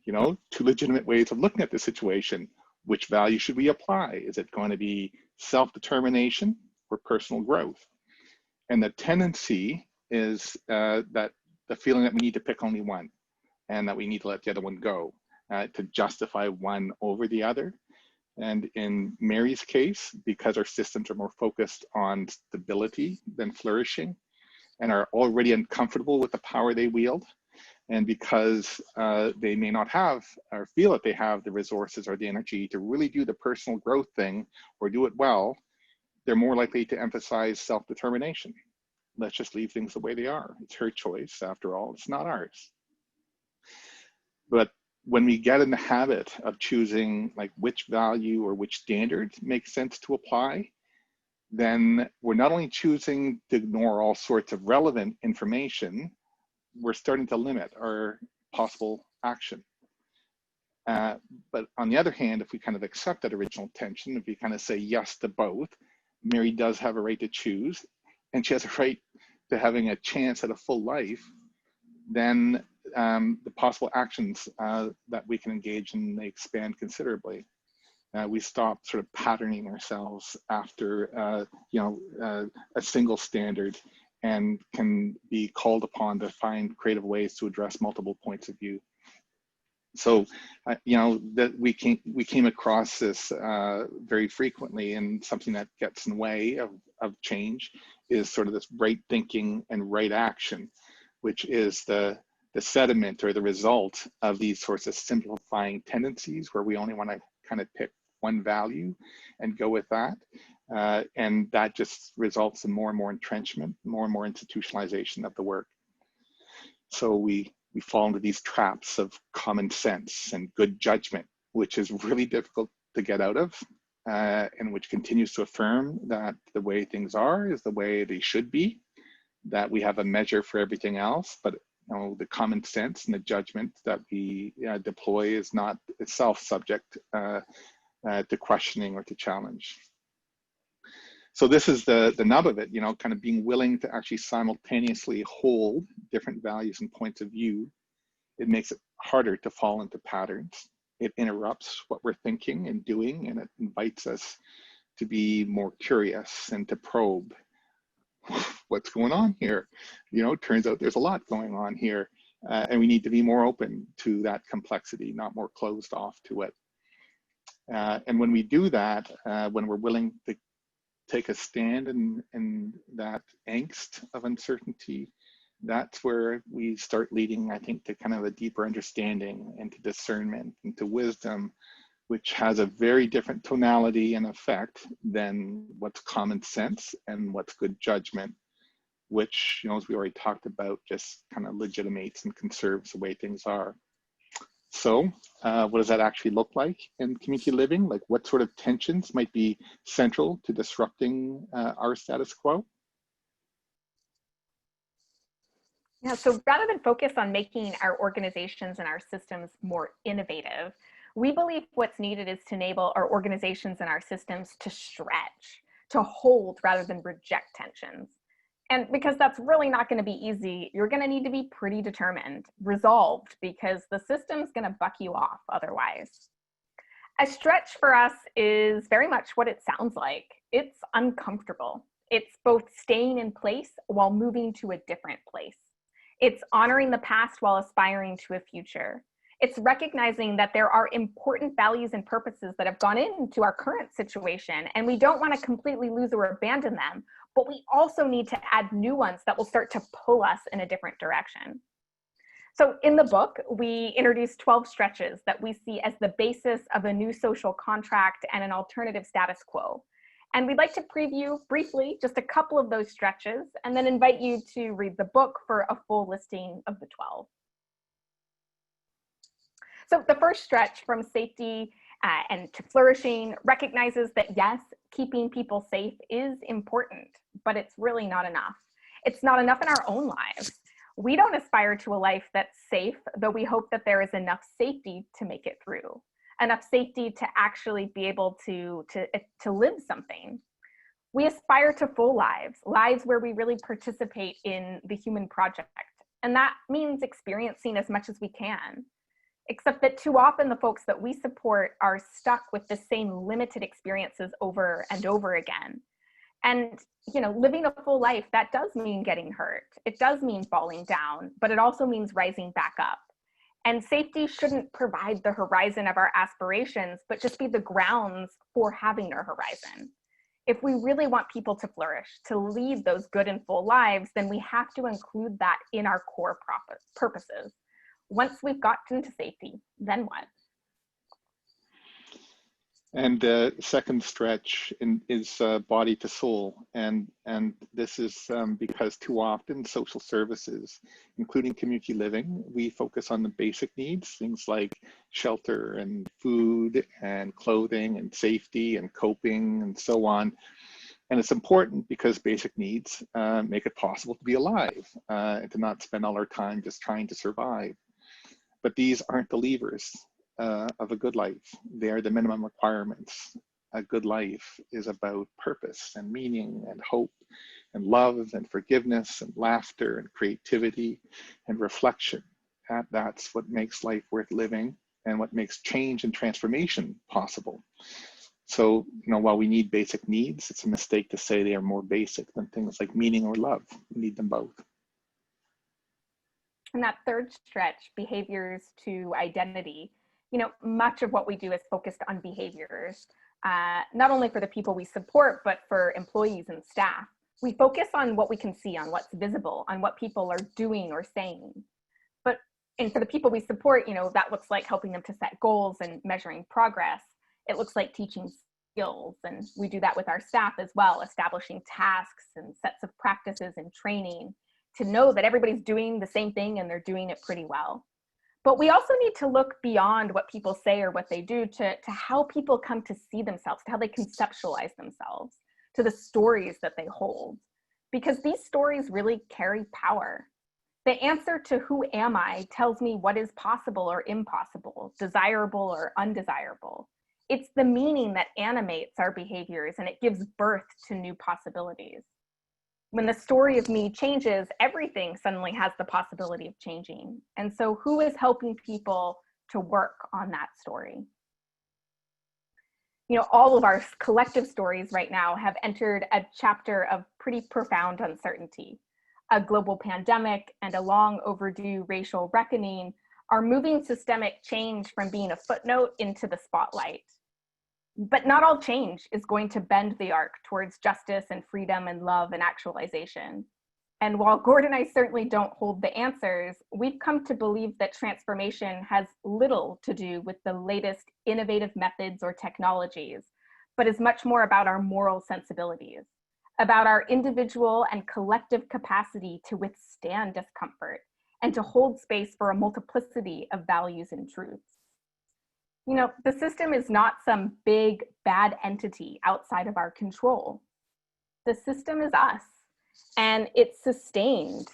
you know, two legitimate ways of looking at the situation. Which value should we apply? Is it going to be self-determination or personal growth? And the tendency is that the feeling that we need to pick only one and that we need to let the other one go to justify one over the other. And in Mary's case, because our systems are more focused on stability than flourishing and are already uncomfortable with the power they wield, and because they may not have or feel that they have the resources or the energy to really do the personal growth thing or do it well, they're more likely to emphasize self-determination. Let's just leave things the way they are. It's her choice, after all, it's not ours. But when we get in the habit of choosing like which value or which standard makes sense to apply, then we're not only choosing to ignore all sorts of relevant information, we're starting to limit our possible action. But on the other hand, if we kind of accept that original tension, if we kind of say yes to both, Mary does have a right to choose, and she has a right to having a chance at a full life, then the possible actions that we can engage in, they expand considerably. We stop sort of patterning ourselves after you know, a single standard, and can be called upon to find creative ways to address multiple points of view. So, you know, that we came across this very frequently, and something that gets in the way of change is sort of this right thinking and right action, which is the sediment or the result of these sorts of simplifying tendencies where we only want to kind of pick one value and go with that. And that just results in more and more entrenchment, more and more institutionalization of the work. So we fall into these traps of common sense and good judgment, which is really difficult to get out of, and which continues to affirm that the way things are is the way they should be, that we have a measure for everything else, but you know, the common sense and the judgment that we deploy is not itself subject to questioning or to challenge. So this is the nub of it, you know, kind of being willing to actually simultaneously hold different values and points of view. It makes it harder to fall into patterns. It interrupts what we're thinking and doing, and it invites us to be more curious and to probe what's going on here. You know, it turns out there's a lot going on here, and we need to be more open to that complexity, not more closed off to it. And when we do that, when we're willing to take a stand in that angst of uncertainty, that's where we start leading, I think, to kind of a deeper understanding and to discernment and to wisdom, which has a very different tonality and effect than what's common sense and what's good judgment, which, you know, as we already talked about, just kind of legitimates and conserves the way things are. So what does that actually look like in community living? Like what sort of tensions might be central to disrupting our status quo? Yeah, so rather than focus on making our organizations and our systems more innovative, we believe what's needed is to enable our organizations and our systems to stretch, to hold rather than reject tensions. And because that's really not going to be easy, you're going to need to be pretty determined, resolved, because the system's going to buck you off otherwise. A stretch for us is very much what it sounds like. It's uncomfortable. It's both staying in place while moving to a different place. It's honoring the past while aspiring to a future. It's recognizing that there are important values and purposes that have gone into our current situation, and we don't want to completely lose or abandon them, but we also need to add new ones that will start to pull us in a different direction. So in the book, we introduce 12 stretches that we see as the basis of a new social contract and an alternative status quo. And we'd like to preview briefly just a couple of those stretches and then invite you to read the book for a full listing of the 12. So the first stretch, from safety and to flourishing, recognizes that yes, keeping people safe is important, but it's really not enough. It's not enough in our own lives. We don't aspire to a life that's safe, though we hope that there is enough safety to make it through, enough safety to actually be able to live something. We aspire to full lives, lives where we really participate in the human project. And that means experiencing as much as we can. Except that too often the folks that we support are stuck with the same limited experiences over and over again. And, you know, living a full life, that does mean getting hurt. It does mean falling down, but it also means rising back up. And safety shouldn't provide the horizon of our aspirations, but just be the grounds for having a horizon. If we really want people to flourish, to lead those good and full lives, then we have to include that in our core purposes. Once we've gotten to safety, then what? And the second stretch is body to soul. And this is because too often social services, including community living, we focus on the basic needs, things like shelter and food and clothing and safety and coping and so on. And it's important because basic needs make it possible to be alive and to not spend all our time just trying to survive. But these aren't the levers of a good life. They are the minimum requirements. A good life is about purpose and meaning and hope and love and forgiveness and laughter and creativity and reflection. That's what makes life worth living and what makes change and transformation possible. So, you know, while we need basic needs, it's a mistake to say they are more basic than things like meaning or love. We need them both. And that third stretch, behaviors to identity, you know, much of what we do is focused on behaviors, not only for the people we support, but for employees and staff. We focus on what we can see, on what's visible, on what people are doing or saying. And for the people we support, you know, that looks like helping them to set goals and measuring progress. It looks like teaching skills, and we do that with our staff as well, establishing tasks and sets of practices and training to know that everybody's doing the same thing and they're doing it pretty well. But we also need to look beyond what people say or what they do to how people come to see themselves, to how they conceptualize themselves, to the stories that they hold. Because these stories really carry power. The answer to who am I tells me what is possible or impossible, desirable or undesirable. It's the meaning that animates our behaviors, and it gives birth to new possibilities. When the story of me changes, everything suddenly has the possibility of changing. And so who is helping people to work on that story? You know, all of our collective stories right now have entered a chapter of pretty profound uncertainty. A global pandemic and a long overdue racial reckoning are moving systemic change from being a footnote into the spotlight. But not all change is going to bend the arc towards justice and freedom and love and actualization. And while Gord and I certainly don't hold the answers, we've come to believe that transformation has little to do with the latest innovative methods or technologies, but is much more about our moral sensibilities, about our individual and collective capacity to withstand discomfort and to hold space for a multiplicity of values and truths. You know, the system is not some big, bad entity outside of our control. The system is us, and it's sustained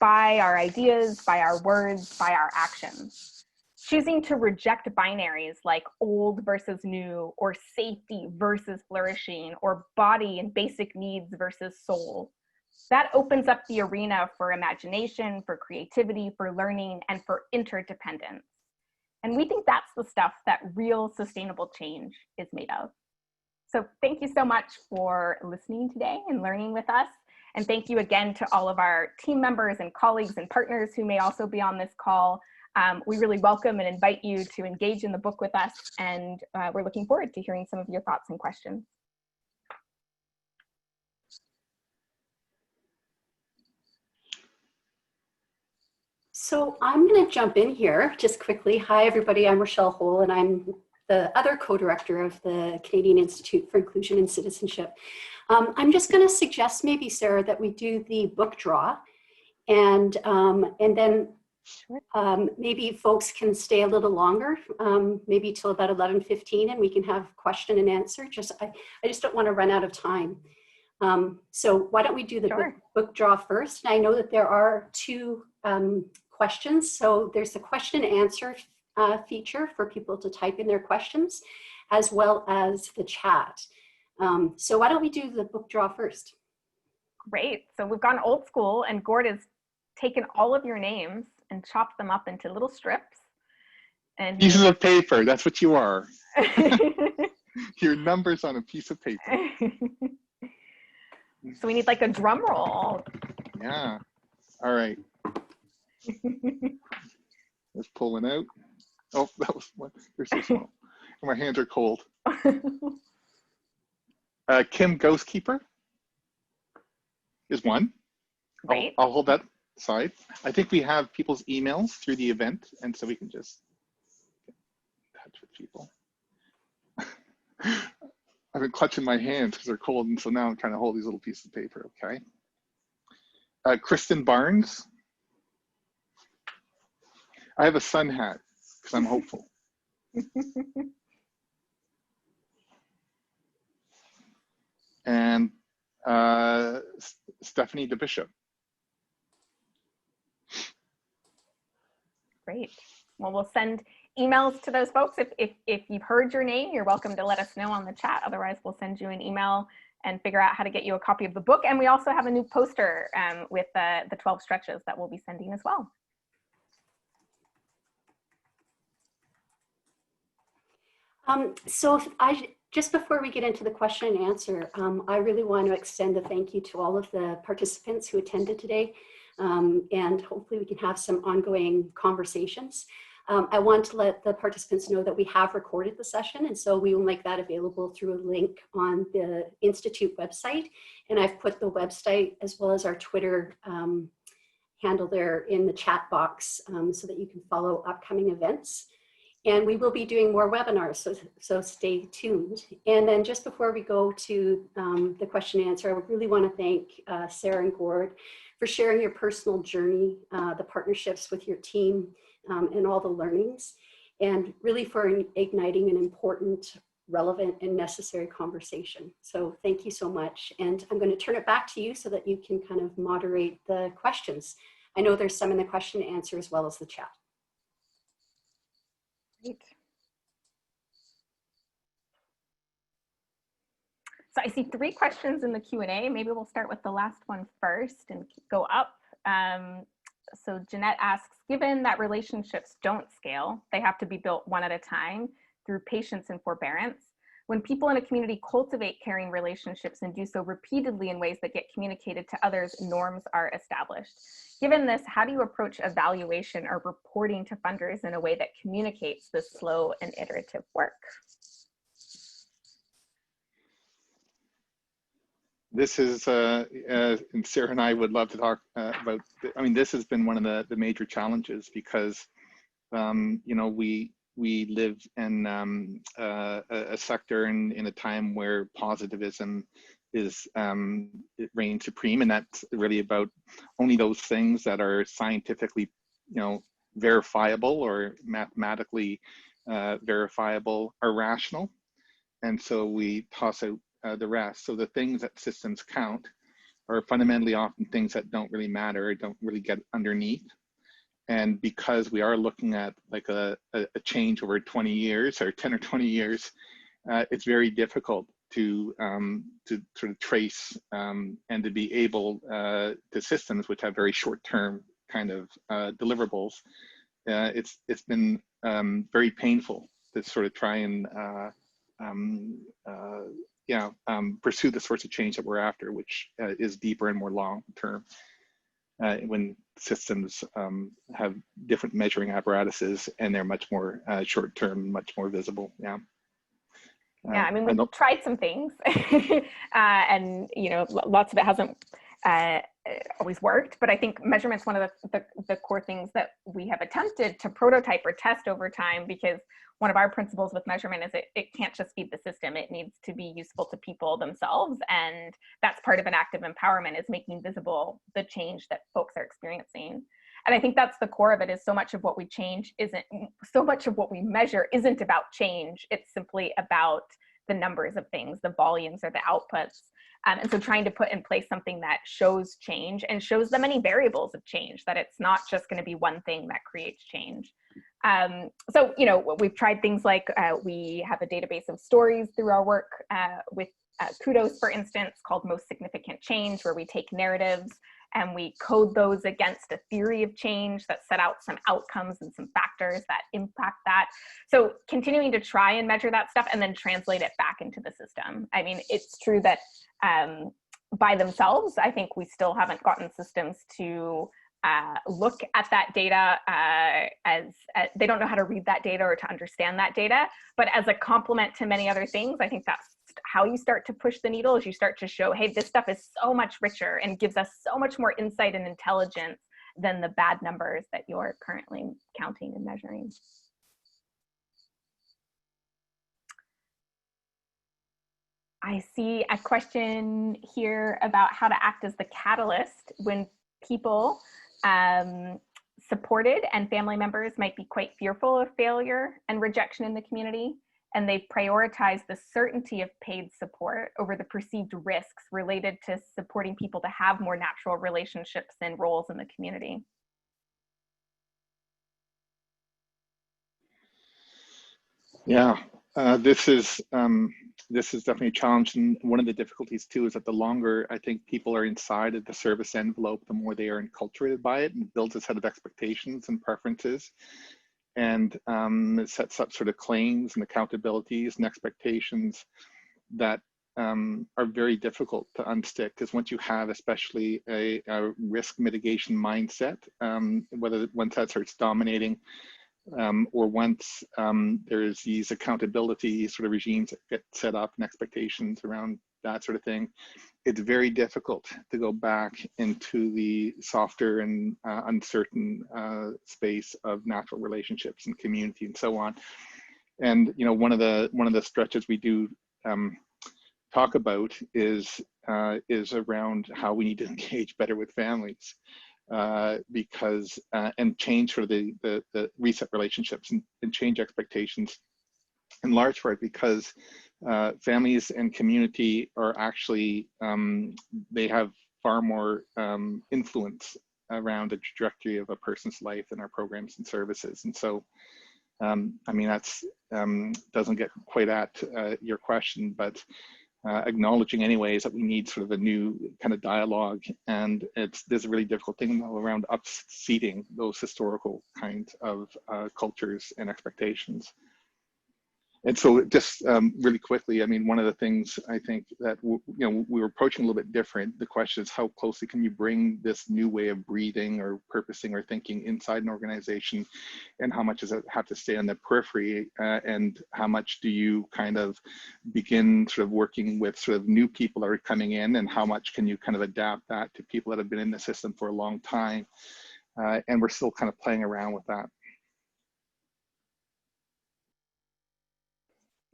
by our ideas, by our words, by our actions. Choosing to reject binaries like old versus new, or safety versus flourishing, or body and basic needs versus soul, That opens up the arena for imagination, for creativity, for learning, and for interdependence. And we think that's the stuff that real sustainable change is made of. So thank you so much for listening today and learning with us. And thank you again to all of our team members and colleagues and partners who may also be on this call. We really welcome and invite you to engage in the book with us, and we're looking forward to hearing some of your thoughts and questions. So I'm going to jump in here just quickly. Hi, everybody. I'm Rochelle Hole, and I'm the other co-director of the Canadian Institute for Inclusion and Citizenship. I'm just going to suggest maybe, Sarah, that we do the book draw, and then maybe folks can stay a little longer, maybe till about 11:15, and we can have question and answer. I just don't want to run out of time. So why don't we do the book draw first? And I know that there are two questions. So there's the question and answer feature for people to type in their questions, as well as the chat. So why don't we do the book draw first? Great. So we've gone old school, and Gord has taken all of your names and chopped them up into little strips. And pieces of paper, that's what you are. Your numbers on a piece of paper. So we need like a drum roll. Yeah. All right. Let's pull one out. Oh, that was one. They're so small. My hands are cold. Kim Ghostkeeper is one. Great. I'll hold that aside. I think we have people's emails through the event, and so we can just get in touch with people. I've been clutching my hands because they're cold, and so now I'm trying to hold these little pieces of paper, okay? Kristen Barnes. I have a sun hat because I'm hopeful. And Stephanie DeBishop. Great. Well, we'll send emails to those folks. If you've heard your name, you're welcome to let us know on the chat. Otherwise, we'll send you an email and figure out how to get you a copy of the book. And we also have a new poster with the 12 stretches that we'll be sending as well. So just before we get into the question and answer, I really want to extend a thank you to all of the participants who attended today. And hopefully we can have some ongoing conversations. I want to let the participants know that we have recorded the session, and so we will make that available through a link on the Institute website. And I've put the website as well as our Twitter handle there in the chat box so that you can follow upcoming events. And we will be doing more webinars, so stay tuned. And then just before we go to the question and answer, I would really want to thank Sarah and Gord for sharing your personal journey, the partnerships with your team, and all the learnings, and really for igniting an important, relevant, and necessary conversation. So thank you so much. And I'm going to turn it back to you so that you can kind of moderate the questions. I know there's some in the question and answer as well as the chat. Great. So I see 3 questions in the Q&A. Maybe we'll start with the last one first and go up. So Jeanette asks, given that relationships don't scale, they have to be built one at a time through patience and forbearance. When people in a community cultivate caring relationships and do so repeatedly in ways that get communicated to others, norms are established. Given this, how do you approach evaluation or reporting to funders in a way that communicates this slow and iterative work? This is, and Sarah and I would love to talk about, I mean, this has been one of the major challenges because, you know, we live in a sector in a time where positivism is, it reigns supreme, and that's really about only those things that are scientifically, you know, verifiable or mathematically verifiable are rational. And so we toss out the rest. So the things that systems count are fundamentally often things that don't really matter, or don't really get underneath. And because we are looking at like a change over 20 years or 10 or 20 years, it's very difficult sort of trace and to be able to systems which have very short-term kind of deliverables. It's been very painful to sort of try and pursue the sorts of change that we're after, which is deeper and more long-term. When systems have different measuring apparatuses and they're much more short-term, much more visible. Yeah. Yeah, I mean, we've tried some things and, you know, lots of it hasn't always worked, but I think measurement's one of the core things that we have attempted to prototype or test over time, because one of our principles with measurement is it can't just feed the system. It needs to be useful to people themselves. And that's part of an active empowerment, is making visible the change that folks are experiencing. And I think that's the core of it, is so much of what we measure isn't about change. It's simply about the numbers of things, the volumes or the outputs. And so trying to put in place something that shows change and shows the many variables of change, that it's not just going to be one thing that creates change. So, you know, we've tried things like we have a database of stories through our work with Kudos, for instance, called Most Significant Change, where we take narratives and we code those against a theory of change that set out some outcomes and some factors that impact that. So continuing to try and measure that stuff and then translate it back into the system. I mean, it's true that by themselves, I think we still haven't gotten systems to look at that data as they don't know how to read that data or to understand that data. But as a complement to many other things, I think that's how you start to push the needle, is you start to show, hey, this stuff is so much richer and gives us so much more insight and intelligence than the bad numbers that you're currently counting and measuring. I see a question here about how to act as the catalyst when people supported and family members might be quite fearful of failure and rejection in the community, and they've prioritized the certainty of paid support over the perceived risks related to supporting people to have more natural relationships and roles in the community. Yeah, this is definitely a challenge, and one of the difficulties too is that the longer I think people are inside of the service envelope, the more they are enculturated by it, and builds a set of expectations and preferences, and it sets up sort of claims and accountabilities and expectations that are very difficult to unstick, because once you have especially a risk mitigation mindset, whether once that starts dominating, or once there's these accountability sort of regimes that get set up and expectations around that sort of thing, it's very difficult to go back into the softer and uncertain space of natural relationships and community and so on. And you know, one of the stretches we do talk about is around how we need to engage better with families. Because and change sort of the reset relationships and change expectations, in large part because families and community are actually they have far more influence around the trajectory of a person's life than our programs and services. And so I mean, that's doesn't get quite at your question, but acknowledging anyways that we need sort of a new kind of dialogue, and there's a really difficult thing though around upseating those historical kinds of cultures and expectations. And so just really quickly, I mean, one of the things I think that, you know, we were approaching a little bit different. The question is, how closely can you bring this new way of breathing or purposing or thinking inside an organization, and how much does it have to stay on the periphery, and how much do you kind of begin sort of working with sort of new people that are coming in, and how much can you kind of adapt that to people that have been in the system for a long time? And we're still kind of playing around with that.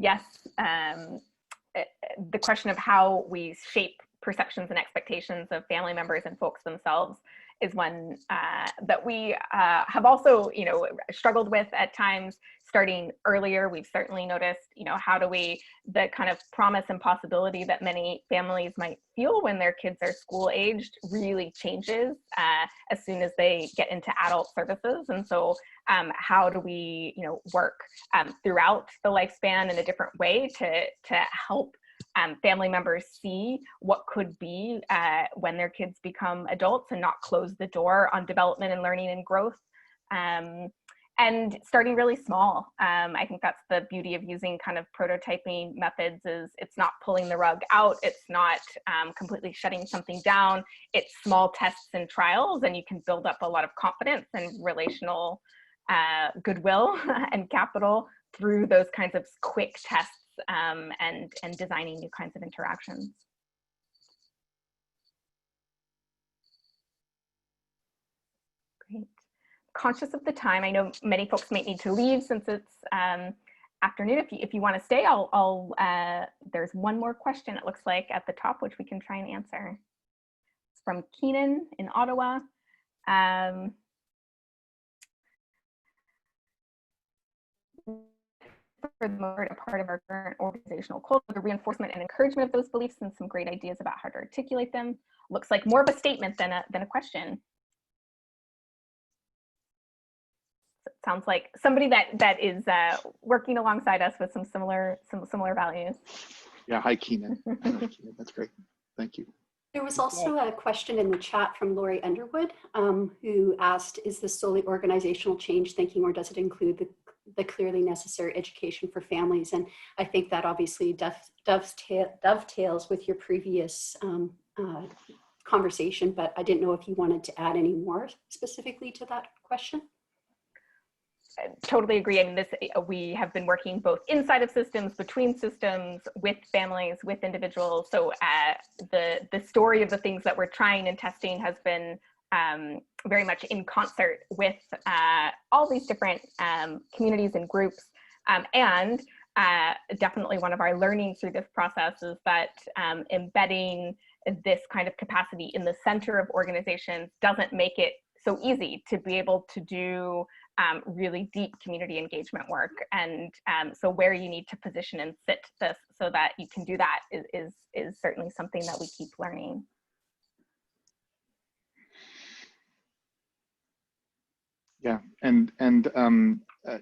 Yes, the question of how we shape perceptions and expectations of family members and folks themselves is one that we have also, you know, struggled with at times. Starting earlier, we've certainly noticed, you know, how do we, the kind of promise and possibility that many families might feel when their kids are school aged really changes as soon as they get into adult services. And so how do we, you know, work throughout the lifespan in a different way to help family members see what could be when their kids become adults, and not close the door on development and learning and growth. And starting really small. I think that's the beauty of using kind of prototyping methods, is it's not pulling the rug out, it's not completely shutting something down, it's small tests and trials, and you can build up a lot of confidence and relational goodwill and capital through those kinds of quick tests and designing new kinds of interactions. Great. Conscious of the time, I know many folks might need to leave since it's afternoon. If you want to stay, there's one more question, it looks like, at the top, which we can try and answer. It's from Keenan in Ottawa. For the most part of our current organizational culture, the reinforcement and encouragement of those beliefs, and some great ideas about how to articulate them. Looks like more of a statement than a question. Sounds like somebody that is working alongside us with some similar values. Yeah, hi Keenan. That's great. Thank you. There was also a question in the chat from Lori Underwood, who asked, is this solely organizational change thinking, or does it include the clearly necessary education for families? And I think that obviously dovetails with your previous conversation, but I didn't know if you wanted to add any more specifically to that question. I totally agree. I mean, we have been working both inside of systems, between systems, with families, with individuals. So the story of the things that we're trying and testing has been very much in concert with all these different communities and groups. And definitely one of our learnings through this process is that embedding this kind of capacity in the center of organizations doesn't make it so easy to be able to do really deep community engagement work. And so where you need to position and sit this so that you can do that is certainly something that we keep learning. Yeah, and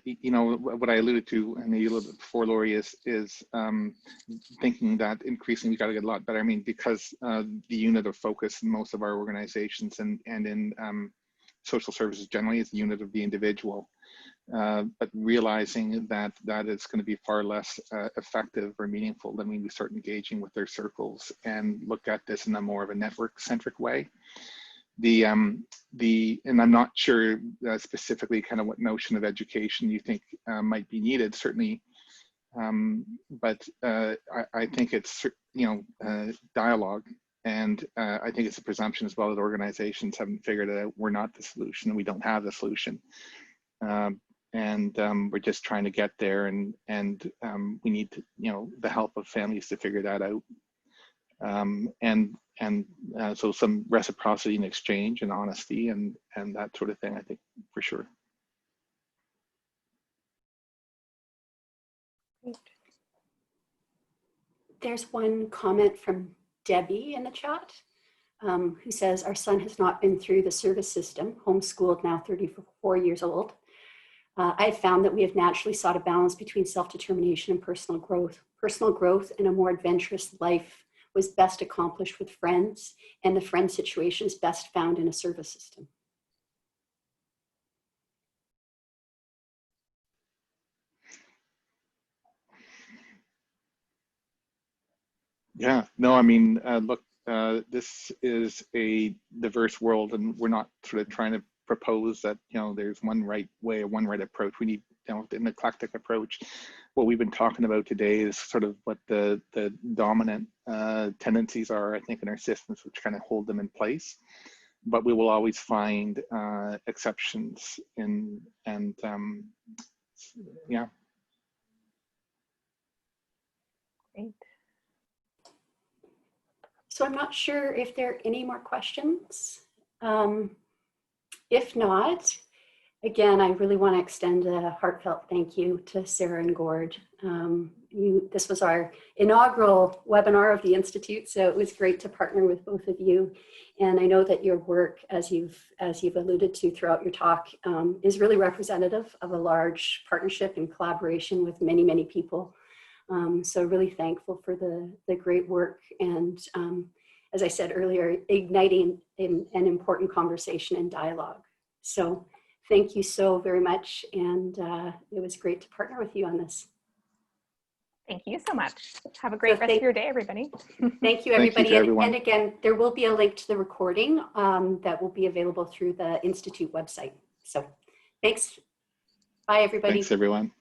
you know, what I alluded to, and a little bit before, Lori, is thinking that increasingly we got to get a lot better. I mean, because the unit of focus in most of our organizations and in social services generally is the unit of the individual, but realizing that is going to be far less effective or meaningful than when we start engaging with their circles and look at this in a more of a network-centric way. And I'm not sure specifically kind of what notion of education you think might be needed, certainly, but I think it's, you know, dialogue. And I think it's a presumption as well that organizations haven't figured it out. We're not the solution, and we don't have the solution. We're just trying to get there, and we need to, you know, the help of families to figure that out. So some reciprocity and exchange and honesty and that sort of thing, I think, for sure. There's one comment from Debbie in the chat, who says, our son has not been through the service system, homeschooled, now 34 years old. I found that we have naturally sought a balance between self-determination and personal growth. Personal growth and a more adventurous life was best accomplished with friends, and the friend situation is best found in a service system. Yeah, no, I mean, look, this is a diverse world, and we're not sort of trying to propose that, you know, there's one right way or one right approach. We need, you know, an eclectic approach. What we've been talking about today is sort of what the dominant tendencies are, I think, in our systems, which kind of hold them in place. But we will always find exceptions yeah. Great. So I'm not sure if there are any more questions. If not, again, I really want to extend a heartfelt thank you to Sarah and Gord. This was our inaugural webinar of the Institute, so it was great to partner with both of you. And I know that your work, as you've alluded to throughout your talk, is really representative of a large partnership and collaboration with many, many people So really thankful for the great work and, as I said earlier, igniting an important conversation and dialogue. So thank you so very much. And it was great to partner with you on this. Thank you so much. Have a great rest of your day, everybody. Thank you, everybody. And again, there will be a link to the recording that will be available through the Institute website. So thanks. Bye, everybody. Thanks, everyone.